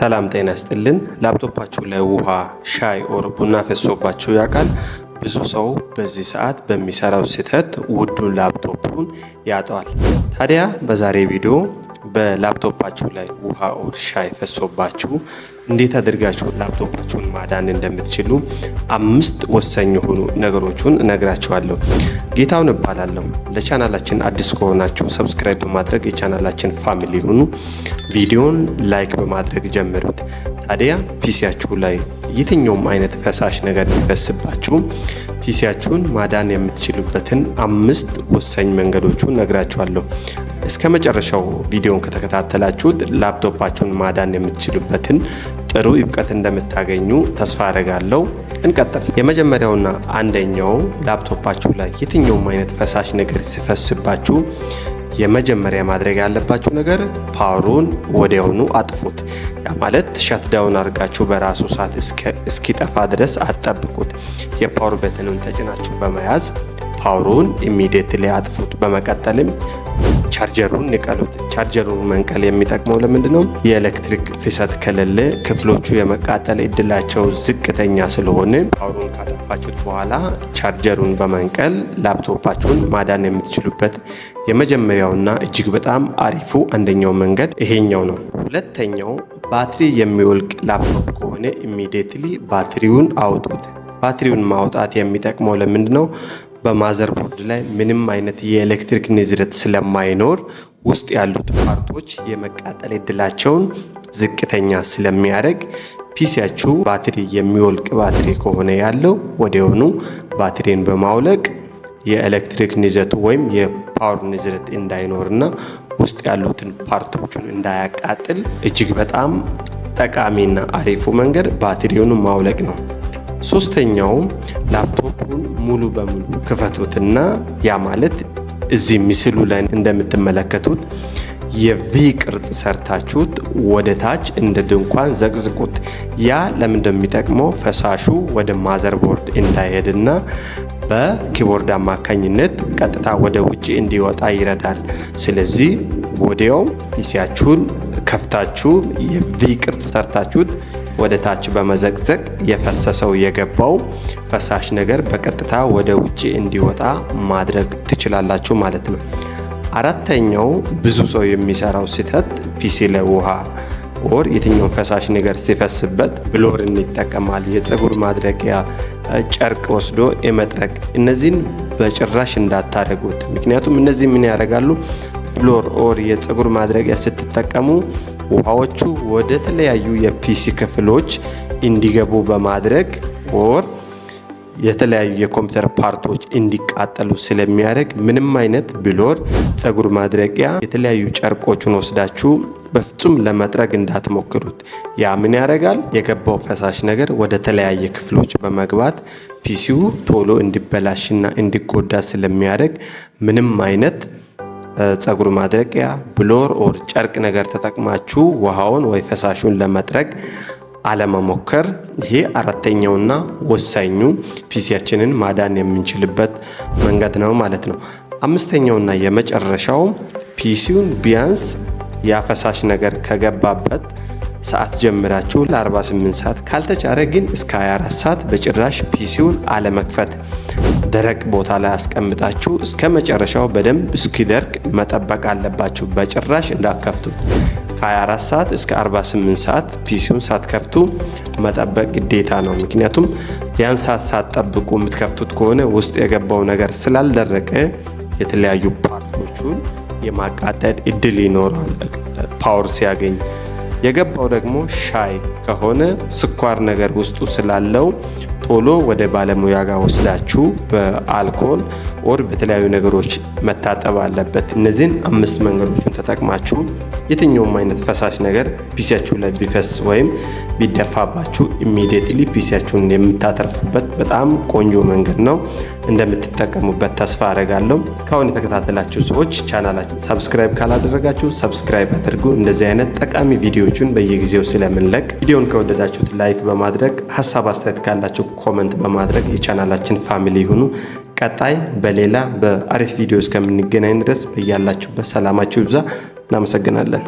ሰላም ጤና ይስጥልን። ላፕቶፓችሁ ላይ ውሃ፣ ሻይ ኦር ቡና ፈሶባችሁ ያውቃል? ብዙ ሰው በዚህ ሰዓት በሚሰራው ስህተት ውዱን ላፕቶፑን ያጠዋል። ታዲያ በዛሬ ቪዲዮ በላፕቶፓችሁ ላይ ውሃ ኦር ሻይ ፈሶባችሁ እንዴት አድርጋችሁ ላፕቶፓችሁን ማዳን እንደምትችሉ 5 ወሳኝ የሆኑ ነገሮችን እነግራችኋለሁ። ጌታውን እባላለሁ። ለቻናላችን አዲስ ከሆናችሁ ሰብስክራይብ በማድረግ የቻናላችን ፋሚሊ ሁኑ። ቪዲዮን ላይክ በማድረግ ጀምሩት። ታዲያ ፒሲያችሁ ላይ የትኛውም አይነት ፈሳሽ ነገር ቢፈስባችሁ ፒሲያችሁን ማዳን የምትችሉበትን 5 ወሳኝ መንገዶችን እነግራችኋለሁ። እስከ መጨረሻው ቪዲዮን ከተከታተላችሁት ላፕቶፓችሁን ማዳን የምትችሉበትን ጥሩ እውቀት እንደምታገኙ ተስፋ አደርጋለሁ። እንቀጥል። የመጀመሪያውና አንደኛው ላፕቶፓችሁ ላይ የትኛውም አይነት ፈሳሽ ነገር ሲፈስባችሁ የመጀመሪያ ማድረግ ያለባችሁ ነገር ፓወሩን ወዲያውኑ አጥፉት። ያ ማለት ሻትዳውን አድርጋችሁ በራሱ ሰዓት እስኪጠፋ ድረስ አትጠብቁት። የፓወር በተኑን ተጭናችሁ በመያዝ ፓወሩን ኢሚዲየትሊ አጥፉት። በመቀጠልም ቻርጀሩን ንቀሉት። ቻርጀሩን መንቀል የሚጠቅመው ለምንድነው? የኤሌክትሪክ ፍሰት ከሌለ ክፍሎቹ የመቃጠል እድላቸው ዝቅተኛ ስለሆነ ፓወሩን ካጠፋችሁት በኋላ ቻርጀሩን በመንቀል ላፕቶፓችሁን ማዳን የምትችሉበት የመጀመሪያውና እጅግ በጣም አሪፉ አንደኛው መንገድ ይሄኛው ነው። ሁለተኛው ባትሪ የሚወልቅ ላፕቶፕ ከሆነ ኢሚዲየትሊ ባትሪውን አውጡት። ባትሪውን ማውጣት የሚጠቅመው ለምንድነው? በማዘርቦርድ ላይ ምንም አይነት የኤሌክትሪክ ንዝረት ስለማይኖር ውስጥ ያሉት ፓርቶች የመቃጠል እድላቸውን ዝቅተኛ ስለሚያደርግ ፒሲያችሁ ባትሪ የሚወልቅ ባትሪ ከሆነ ያለው ወዲያውኑ ባትሪን በማውለቅ የኤሌክትሪክ ንዝረት ወይም የፓወር ንዝረት እንዳይኖርና ውስጥ ያሉትን ፓርቶችን እንዳያቃጥል እጅግ በጣም ጠቃሚና አሪፉ መንገድ ባትሪውን ማውለቅ ነው። ሶስተኛው ላፕቶፑን ሙሉ በሙሉ ክፈቱትና ያ ማለት እዚህ ምስሉ ላይ እንደምትመለከቱት የቪ ቅርጽ ሰርታችሁት ወደ ታች እንደ ድንኳን ዘቅዝቁት። ያ ለምን እንደሚጠቅመው ፈሳሹ ወደ ማዘርቦርድ እንዳይሄድና በኪቦርድ አማካኝነት ቀጥታ ወደ ውጪ እንዲወጣ ይረዳል። ስለዚህ ወዲያው ፒሲያችሁን ከፍታችሁ የቪ ቅርጽ ሰርታችሁት ወደ ታች በመዘቅዘቅ የፈሰሰው የገባው ፈሳሽ ነገር በቀጥታ ወደ ውጪ እንዲወጣ ማድረግ ትችላላችሁ ማለት ነው። አራተኛው ብዙ ሰው የሚሰራው ስህተት ፒሲ ላይ ውሃ ኦር የትኛውን ፈሳሽ ነገር ሲፈስበት ብሎርን ይጠቀማል። የፀጉር ማድረቂያ ጨርቅ ወስዶ የመጥረግ እነዚህን በጭራሽ እንዳታደርጉት። ምክንያቱም እነዚህ ምን ያደርጋሉ? ብሎር ኦር የፀጉር ማድረቂያ ስትጠቀሙ ውሃዎቹ ወደ ተለያዩ የፒሲ ክፍሎች እንዲገቡ በማድረግ ኦር የተለያዩ የኮምፒውተር ፓርቶች እንዲቃጠሉ ስለሚያደርግ ምንም አይነት ብሎር፣ ፀጉር ማድረቂያ፣ የተለያዩ ጨርቆችን ወስዳችሁ በፍጹም ለመጥረግ እንዳትሞክሩት። ያ ምን ያደርጋል? የገባው ፈሳሽ ነገር ወደ ተለያየ ክፍሎች በመግባት ፒሲው ቶሎ እንዲበላሽና እንዲጎዳ ስለሚያደርግ ምንም አይነት ፀጉር ማድረቂያ፣ ብሎር ኦር ጨርቅ ነገር ተጠቅማችሁ ውሃውን ወይ ፈሳሹን ለመጥረግ አለመሞከር። ይሄ አራተኛውና ወሳኙ ፒሲያችንን ማዳን የምንችልበት መንገድ ነው ማለት ነው። አምስተኛውና የመጨረሻው ፒሲውን ቢያንስ ያፈሳሽ ነገር ከገባበት ሰዓት ጀምራችሁ ለ48 ሰዓት ካልተቻለ ግን እስከ 24 ሰዓት በጭራሽ ፒሲውን አለመክፈት። ደረቅ ቦታ ላይ አስቀምጣችሁ እስከ መጨረሻው በደንብ እስኪደርቅ መጠበቅ አለባችሁ። በጭራሽ እንዳትከፍቱት። ከ24 ሰዓት እስከ 48 ሰዓት ፒሲውን ሳትከፍቱ መጠበቅ ግዴታ ነው። ምክንያቱም ያን ሰዓት ሳትጠብቁ የምትከፍቱት ከሆነ ውስጥ የገባው ነገር ስላልደረቀ የተለያዩ ፓርቶቹን የማቃጠል እድል ይኖራል ፓወር ሲያገኝ። የገባው ደግሞ ሻይ ከሆነ ስኳር ነገር ውስጡ ስላለው ቶሎ ወደ ባለሙያ ጋር ወስዳችሁ በአልኮል ኦር በተለያዩ ነገሮች መታጠብ አለበት። እነዚህን 5 መንገዶችን ተጠቅማችሁ የትኛውም አይነት ፈሳሽ ነገር ፒሲያችሁ ላይ ቢፈስ ወይም ቢደፋባችሁ ኢሚዲየትሊ ፒሲያችሁን የምታተርፉበት በጣም ቆንጆ መንገድ ነው። እንደምትጠቀሙበት ተስፋ አደርጋለሁ። እስካሁን የተከታተላችሁ ሰዎች ቻናላችን ሰብስክራይብ ካላደረጋችሁ ሰብስክራይብ አድርጉ። እንደዚህ አይነት ጠቃሚ ቪዲዮዎችን በየጊዜው ስለምንለቅ ቪዲዮን ከወደዳችሁት ላይክ በማድረግ ሀሳብ አስተያየት ካላችሁ ኮሜንት በማድረግ የቻናላችን ፋሚሊ ይሁኑ። ቀጣይ በሌላ በአሪፍ ቪዲዮ እስከምንገናኝ ድረስ በያላችሁበት ሰላማችሁ ይብዛ። እናመሰግናለን።